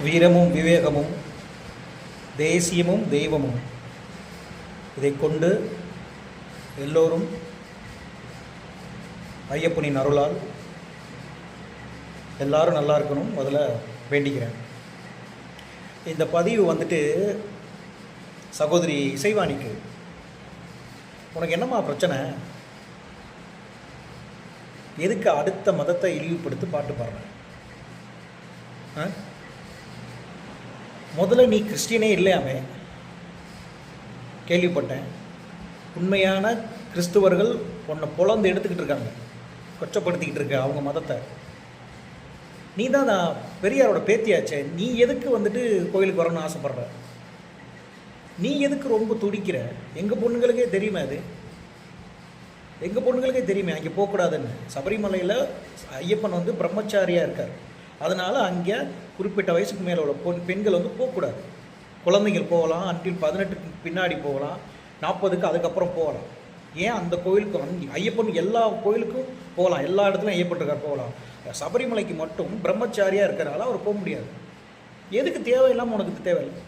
வீரமும் விவேகமும் தேசியமும் தெய்வமும் இதை கொண்டு எல்லோரும் ஐயப்பனின் அருளால் எல்லாரும் நல்லா இருக்கணும் முதல்ல வேண்டிக்கிறேன். இந்த பதிவு வந்துட்டு சகோதரி இசைவாணிக்கு, உனக்கு என்னம்மா பிரச்சனை? எதுக்கு அடுத்த மதத்தை இழிவுபடுத்தி பாட்டு பாடுறேன்? முதல்ல நீ கிறிஸ்டியனே இல்லையாமே கேள்விப்பட்டேன். உண்மையான கிறிஸ்துவர்கள் உன்னை பொழந்து எடுத்துக்கிட்டு இருக்காங்க, கொச்சப்படுத்திக்கிட்டு இருக்க அவங்க மதத்தை. நீ தான் பெரியாரோட பேத்தியாச்சே, நீ எதுக்கு வந்துட்டு கோயிலுக்கு வரணும்னு ஆசைப்படுற? நீ எதுக்கு ரொம்ப துடிக்கிற? எங்கள் பொண்ணுங்களுக்கே தெரியுமே, அது எங்கள் பொண்ணுங்களுக்கே தெரியுமே அங்கே போகக்கூடாதுன்னு. சபரிமலையில் ஐயப்பன் வந்து பிரம்மச்சாரியாக இருக்கார், அதனால் அங்கே குறிப்பிட்ட வயசுக்கு மேலே உள்ள பெண்கள் வந்து போகக்கூடாது. குழந்தைகள் போகலாம், அன்டில் 18க்கு பின்னாடி போகலாம், 40க்கு அதுக்கப்புறம் போகலாம். ஏன் அந்த கோயிலுக்கு ஐயப்பன் எல்லா கோயிலுக்கும் போகலாம், எல்லா இடத்துலையும் ஐயப்பன் இருக்கார் போகலாம். சபரிமலைக்கு மட்டும் பிரம்மச்சாரியாக இருக்கிறனால அவர் போக முடியாது. எதுக்கு தேவையில்லாமல் உனக்கு தேவையில்லை?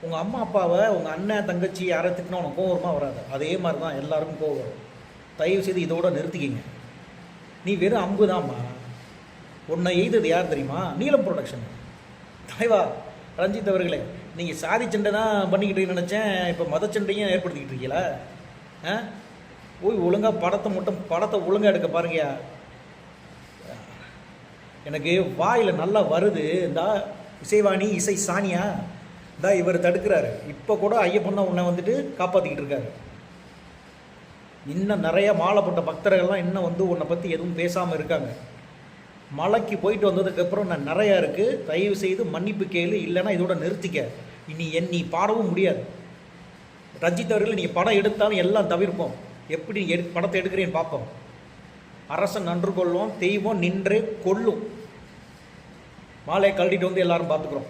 உங்கள் அம்மா அப்பாவை, உங்கள் அண்ணன் தங்கச்சி யாரை திட்டினா உனக்கு கோவமா வராது? அதே மாதிரி தான் எல்லாருக்கும் கோவம் வரும். தயவு செய்து இதோட நிறுத்திக்கிங்க. நீ வெறும் அம்பு தான்மா. உன்னை எய்தது யார் தெரியுமா? நீலம் ப்ரொடக்ஷன். தலைவா ரஞ்சித் அவர்களே, நீங்கள் சாதி சண்டை தான் பண்ணிக்கிட்டு நினச்சேன், இப்போ மதச்சண்டையும் ஏற்படுத்திக்கிட்டு இருக்கீங்களா? போய் ஒழுங்காக படத்தை ஒழுங்காக எடுக்க பாருங்கயா. எனக்கு வாயில் நல்லா வருது. இந்தா இசைவாணி, இசை சானியா, இந்தா இவர் தடுக்கிறாரு. இப்போ கூட ஐயப்பன் தான் உன்னை வந்துட்டு காப்பாற்றிக்கிட்டு இருக்காரு. இன்னும் நிறைய மாலைப்பட்ட பக்தர்கள்லாம் இன்னும் வந்து உன்னை பற்றி எதுவும் பேசாமல் இருக்காங்க. மலைக்கு போயிட்டு வந்ததுக்கப்புறம் நான் நிறையா இருக்குது, தயவு செய்து மன்னிப்பு கேளு, இல்லைன்னா இதோட நிறுத்திக்க. நீ பாடவும் முடியாது. ரஞ்சித் அவர்கள், நீங்கள் படம் எடுத்தாலும் எல்லாம் தவிர்ப்போம். எப்படி படத்தை எடுக்கிறேன்னு பார்ப்போம். அரசன் நன்று கொள்வோம், தெய்வம் நின்றே கொள்ளும். மாலையை கழட்டிட்டு வந்து எல்லாரும் பார்த்துக்குறோம்.